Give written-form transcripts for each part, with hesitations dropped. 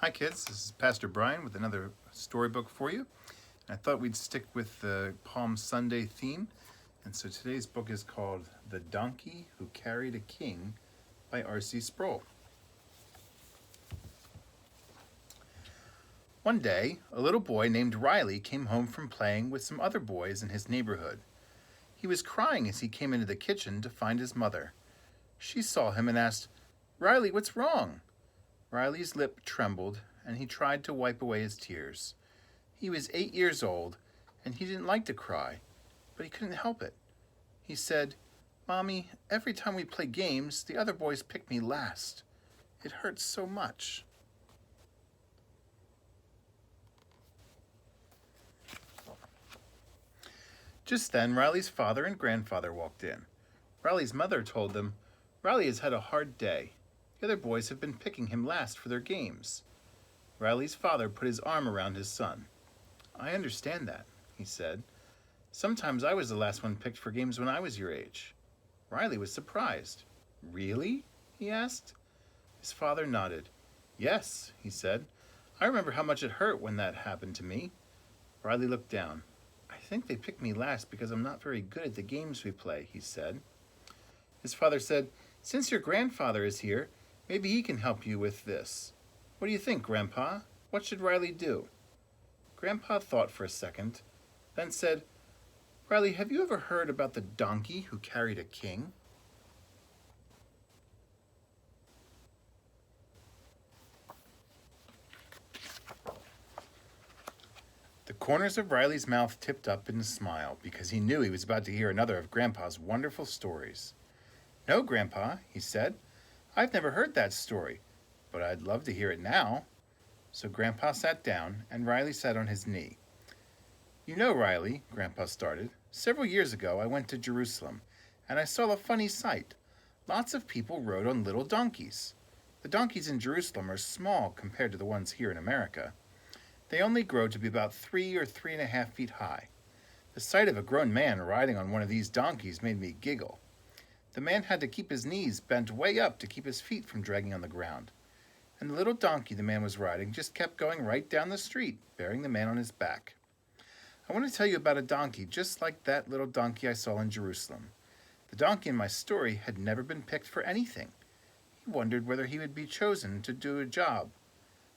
Hi kids, this is Pastor Brian with another storybook for you. And I thought we'd stick with the Palm Sunday theme. And so today's book is called The Donkey Who Carried a King by R.C.Sproul. One day, a little boy named Riley came home from playing with some other boys in his neighborhood. He was crying as he came into the kitchen to find his mother. She saw him and asked, "Riley, what's wrong?" Riley's lip trembled, and he tried to wipe away his tears. He was 8 years old, and he didn't like to cry, but he couldn't help it. He said, "Mommy, every time we play games, the other boys pick me last. It hurts so much." Just then, Riley's father and grandfather walked in. Riley's mother told them, "Riley has had a hard day. The other boys have been picking him last for their games." Riley's father put his arm around his son. "I understand that," he said. "Sometimes I was the last one picked for games when I was your age." Riley was surprised. "Really?" he asked. His father nodded. "Yes," he said. "I remember how much it hurt when that happened to me." Riley looked down. "I think they picked me last because I'm not very good at the games we play," he said. His father said, "Since your grandfather is here, maybe he can help you with this. What do you think, Grandpa? What should Riley do?" Grandpa thought for a second, then said, "Riley, have you ever heard about the donkey who carried a king?" The corners of Riley's mouth tipped up in a smile because he knew he was about to hear another of Grandpa's wonderful stories. "No, Grandpa," he said. "I've never heard that story, but I'd love to hear it now." So Grandpa sat down, and Riley sat on his knee. "You know, Riley," Grandpa started, "several years ago I went to Jerusalem, and I saw a funny sight. Lots of people rode on little donkeys. The donkeys in Jerusalem are small compared to the ones here in America. They only grow to be about 3 or 3.5 feet high. The sight of a grown man riding on one of these donkeys made me giggle. The man had to keep his knees bent way up to keep his feet from dragging on the ground. And the little donkey the man was riding just kept going right down the street, bearing the man on his back. I want to tell you about a donkey just like that little donkey I saw in Jerusalem. The donkey in my story had never been picked for anything. He wondered whether he would be chosen to do a job.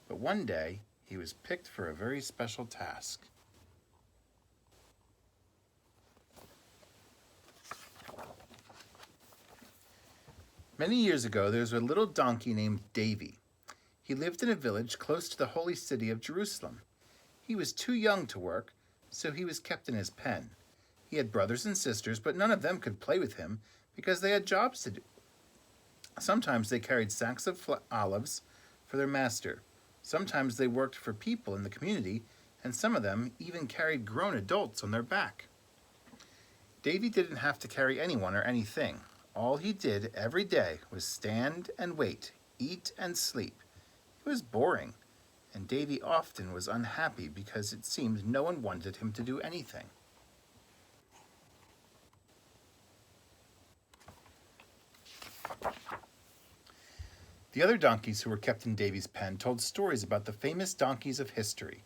But one day, he was picked for a very special task." Many years ago, there was a little donkey named Davy. He lived in a village close to the holy city of Jerusalem. He was too young to work, so he was kept in his pen. He had brothers and sisters, but none of them could play with him because they had jobs to do. Sometimes they carried sacks of olives for their master. Sometimes they worked for people in the community, and some of them even carried grown adults on their back. Davy didn't have to carry anyone or anything. All he did every day was stand and wait, eat and sleep. It was boring, and Davy often was unhappy because it seemed no one wanted him to do anything. The other donkeys who were kept in Davy's pen told stories about the famous donkeys of history.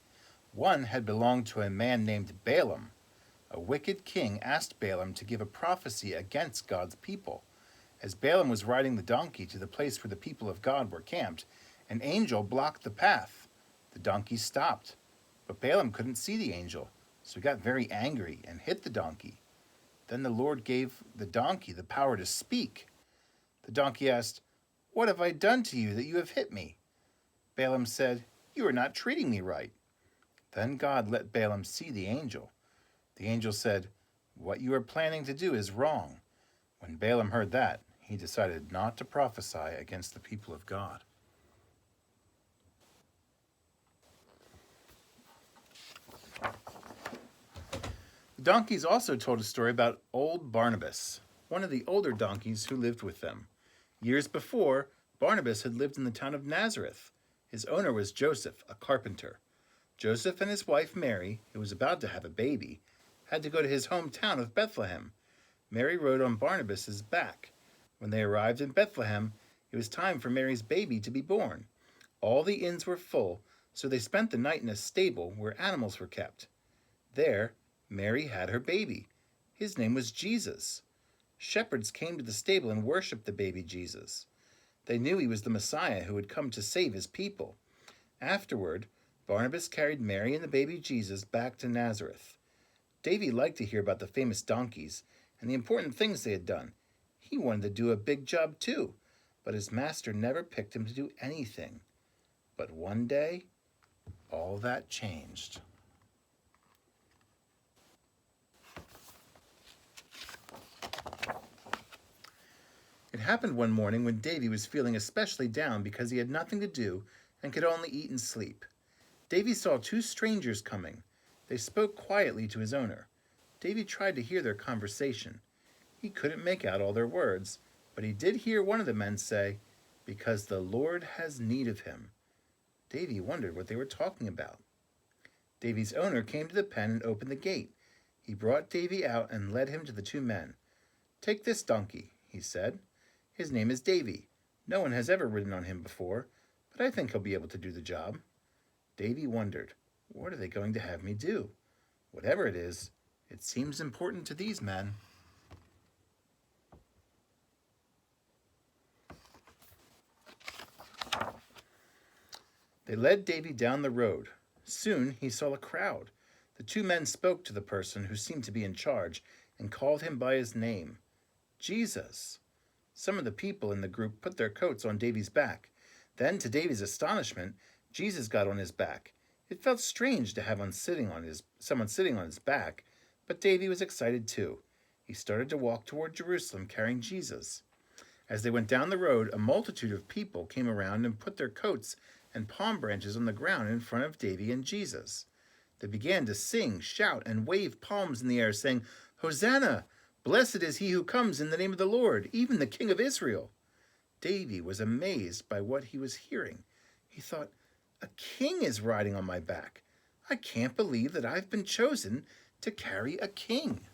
One had belonged to a man named Balaam. A wicked king asked Balaam to give a prophecy against God's people. As Balaam was riding the donkey to the place where the people of God were camped, an angel blocked the path. The donkey stopped, but Balaam couldn't see the angel, so he got very angry and hit the donkey. Then the Lord gave the donkey the power to speak. The donkey asked, "What have I done to you that you have hit me?" Balaam said, "You are not treating me right." Then God let Balaam see the angel. The angel said, "What you are planning to do is wrong." When Balaam heard that, he decided not to prophesy against the people of God. The donkeys also told a story about old Barnabas, one of the older donkeys who lived with them. Years before, Barnabas had lived in the town of Nazareth. His owner was Joseph, a carpenter. Joseph and his wife Mary, who was about to have a baby, had to go to his hometown of Bethlehem. Mary rode on Barnabas's back. When they arrived in Bethlehem, it was time for Mary's baby to be born. All the inns were full, so they spent the night in a stable where animals were kept. There, Mary had her baby. His name was Jesus. Shepherds came to the stable and worshipped the baby Jesus. They knew he was the Messiah who had come to save his people. Afterward, Barnabas carried Mary and the baby Jesus back to Nazareth. Davy liked to hear about the famous donkeys and the important things they had done. He wanted to do a big job too, but his master never picked him to do anything. But one day, all that changed. It happened one morning when Davy was feeling especially down because he had nothing to do and could only eat and sleep. Davy saw two strangers coming. They spoke quietly to his owner. Davy tried to hear their conversation. He couldn't make out all their words, but he did hear one of the men say, "Because the Lord has need of him." Davy wondered what they were talking about. Davy's owner came to the pen and opened the gate. He brought Davy out and led him to the two men. "Take this donkey," he said. "His name is Davy. No one has ever ridden on him before, but I think he'll be able to do the job." Davy wondered, what are they going to have me do? Whatever it is, it seems important to these men. They led Davy down the road. Soon he saw a crowd. The two men spoke to the person who seemed to be in charge and called him by his name, Jesus. Some of the people in the group put their coats on Davy's back. Then, to Davy's astonishment, Jesus got on his back. It felt strange to have someone sitting on his back, but Davy was excited too. He started to walk toward Jerusalem carrying Jesus. As they went down the road, a multitude of people came around and put their coats and palm branches on the ground in front of Davy and Jesus. They began to sing, shout, and wave palms in the air, saying, "Hosanna! Blessed is he who comes in the name of the Lord, even the King of Israel." Davy was amazed by what he was hearing. He thought, "A king is riding on my back. I can't believe that I've been chosen to carry a king."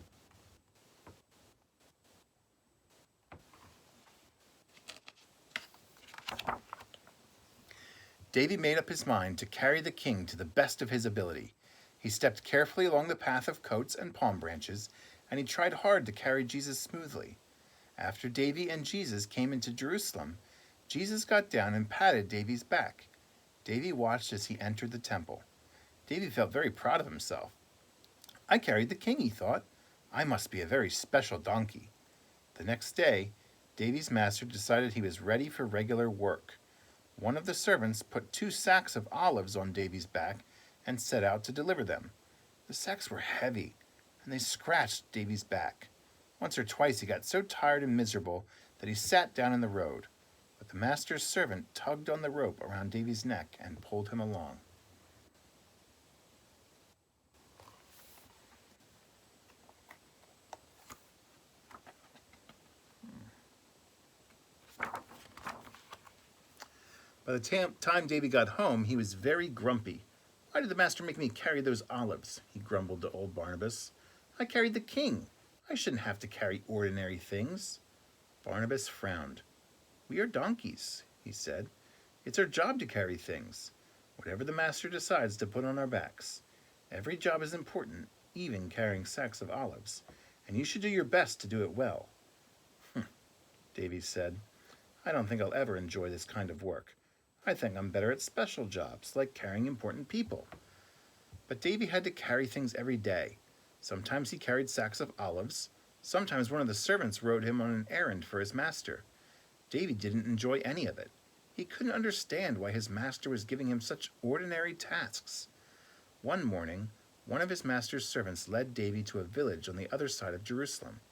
Davy made up his mind to carry the king to the best of his ability. He stepped carefully along the path of coats and palm branches, and he tried hard to carry Jesus smoothly. After Davy and Jesus came into Jerusalem, Jesus got down and patted Davy's back. Davy watched as he entered the temple. Davy felt very proud of himself. "I carried the king," he thought. "I must be a very special donkey." The next day, Davy's master decided he was ready for regular work. One of the servants put 2 sacks of olives on Davy's back and set out to deliver them. The sacks were heavy, and they scratched Davy's back. Once or twice he got so tired and miserable that he sat down in the road. But the master's servant tugged on the rope around Davy's neck and pulled him along. By the time Davy got home, he was very grumpy. "Why did the master make me carry those olives?" he grumbled to old Barnabas. "I carried the king. I shouldn't have to carry ordinary things." Barnabas frowned. "We are donkeys," he said. "It's our job to carry things, whatever the master decides to put on our backs. Every job is important, even carrying sacks of olives, and you should do your best to do it well." Davy said, "I don't think I'll ever enjoy this kind of work. I think I'm better at special jobs, like carrying important people." But Davy had to carry things every day. Sometimes he carried sacks of olives. Sometimes one of the servants rode him on an errand for his master. Davy didn't enjoy any of it. He couldn't understand why his master was giving him such ordinary tasks. One morning, one of his master's servants led Davy to a village on the other side of Jerusalem.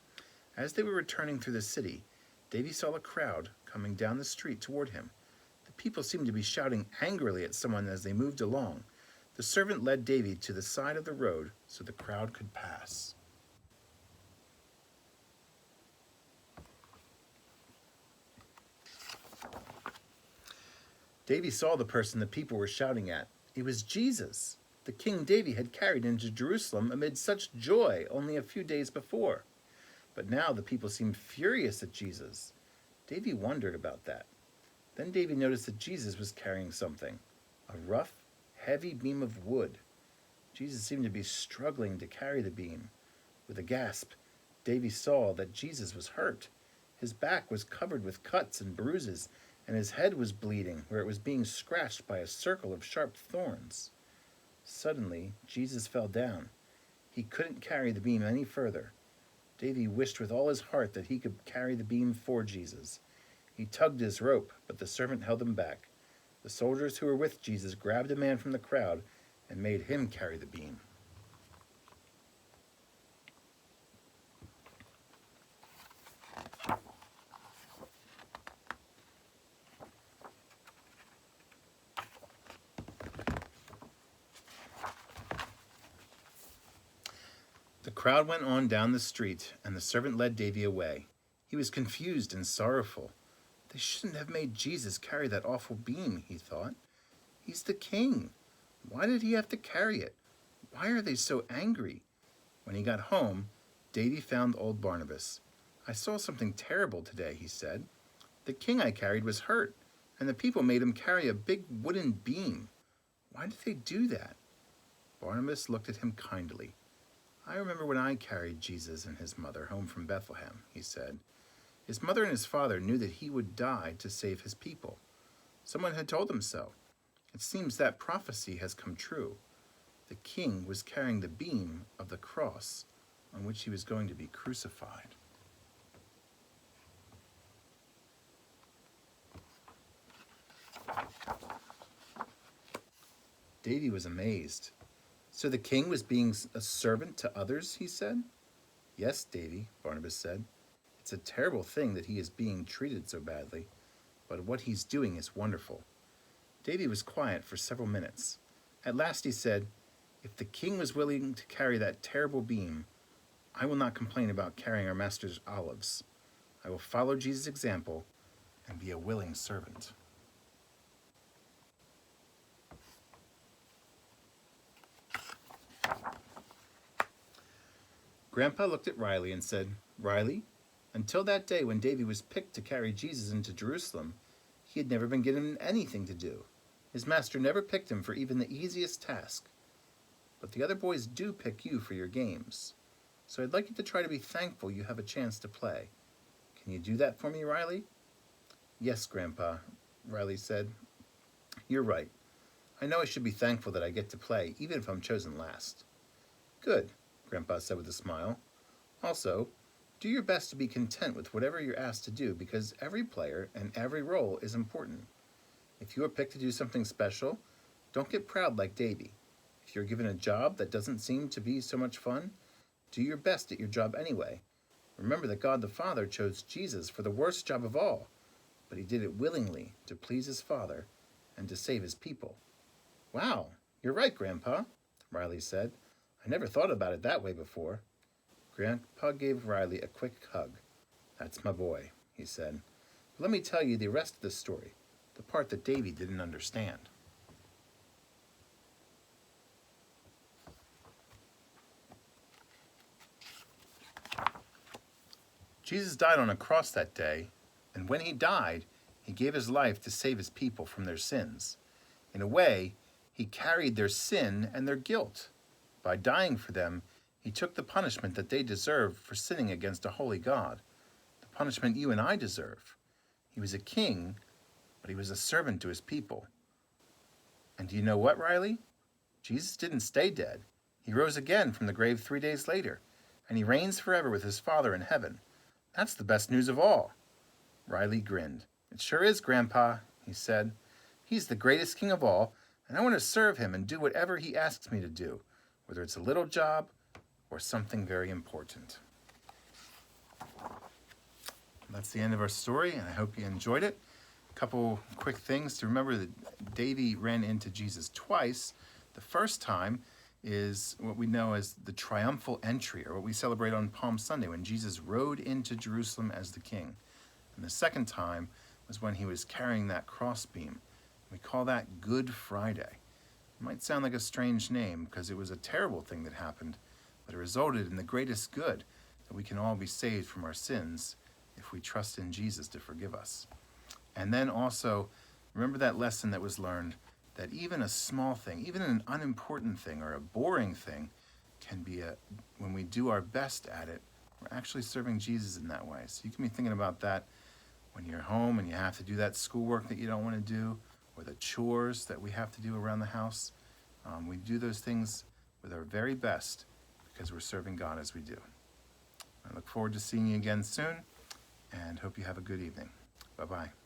As they were returning through the city, Davy saw a crowd coming down the street toward him. The people seemed to be shouting angrily at someone as they moved along. The servant led Davy to the side of the road so the crowd could pass. Davy saw the person the people were shouting at. It was Jesus, the king Davy had carried into Jerusalem amid such joy only a few days before. But now the people seemed furious at Jesus. Davy wondered about that. Then Davy noticed that Jesus was carrying something, a rough, heavy beam of wood. Jesus seemed to be struggling to carry the beam. With a gasp, Davy saw that Jesus was hurt. His back was covered with cuts and bruises, and his head was bleeding where it was being scratched by a circle of sharp thorns. Suddenly, Jesus fell down. He couldn't carry the beam any further. Davy wished with all his heart that he could carry the beam for Jesus. He tugged his rope, but the servant held him back. The soldiers who were with Jesus grabbed a man from the crowd and made him carry the beam. The crowd went on down the street, and the servant led Davy away. He was confused and sorrowful. They shouldn't have made Jesus carry that awful beam, he thought. He's the king. Why did he have to carry it? Why are they so angry? When he got home, Davy found old Barnabas. I saw something terrible today, he said. The king I carried was hurt, and the people made him carry a big wooden beam. Why did they do that? Barnabas looked at him kindly. I remember when I carried Jesus and his mother home from Bethlehem, he said. His mother and his father knew that he would die to save his people. Someone had told them so. It seems that prophecy has come true. The king was carrying the beam of the cross on which he was going to be crucified. Davy was amazed. So the king was being a servant to others, he said. Yes, Davy, Barnabas said. It's a terrible thing that he is being treated so badly, but what he's doing is wonderful. Davy was quiet for several minutes. At last he said, If the king was willing to carry that terrible beam, I will not complain about carrying our master's olives. I will follow Jesus' example and be a willing servant. Grandpa looked at Riley and said, Riley, until that day when Davy was picked to carry Jesus into Jerusalem, he had never been given anything to do. His master never picked him for even the easiest task. But the other boys do pick you for your games. So I'd like you to try to be thankful you have a chance to play. Can you do that for me, Riley? Yes, Grandpa, Riley said. You're right. I know I should be thankful that I get to play, even if I'm chosen last. Good, Grandpa said with a smile. Also, do your best to be content with whatever you're asked to do, because every player and every role is important. If you are picked to do something special, don't get proud like Davy. If you're given a job that doesn't seem to be so much fun, do your best at your job anyway. Remember that God the Father chose Jesus for the worst job of all, but he did it willingly to please his Father and to save his people. Wow, you're right, Grandpa, Riley said. I never thought about it that way before. Grandpa gave Riley a quick hug. That's my boy, he said. But let me tell you the rest of the story, the part that Davy didn't understand. Jesus died on a cross that day, and when he died, he gave his life to save his people from their sins. In a way, he carried their sin and their guilt. By dying for them, he took the punishment that they deserved for sinning against a holy God, the punishment you and I deserve. He was a king, but he was a servant to his people. And do you know what, Riley? Jesus didn't stay dead. He rose again from the grave 3 days later, and he reigns forever with his Father in heaven. That's the best news of all. Riley grinned. It sure is, Grandpa, he said. He's the greatest king of all, and I want to serve him and do whatever he asks me to do, whether it's a little job or something very important. That's the end of our story, and I hope you enjoyed it. A couple quick things to remember that Davy ran into Jesus twice. The first time is what we know as the triumphal entry, or what we celebrate on Palm Sunday, when Jesus rode into Jerusalem as the king. And the second time was when he was carrying that crossbeam. We call that Good Friday. It might sound like a strange name because it was a terrible thing that happened, but it resulted in the greatest good, that we can all be saved from our sins if we trust in Jesus to forgive us. And then also, remember that lesson that was learned that even a small thing, even an unimportant thing or a boring thing, can be when we do our best at it, we're actually serving Jesus in that way. So you can be thinking about that when you're home and you have to do that schoolwork that you don't want to do, or the chores that we have to do around the house. We do those things with our very best because we're serving God as we do. I look forward to seeing you again soon and hope you have a good evening. Bye-bye.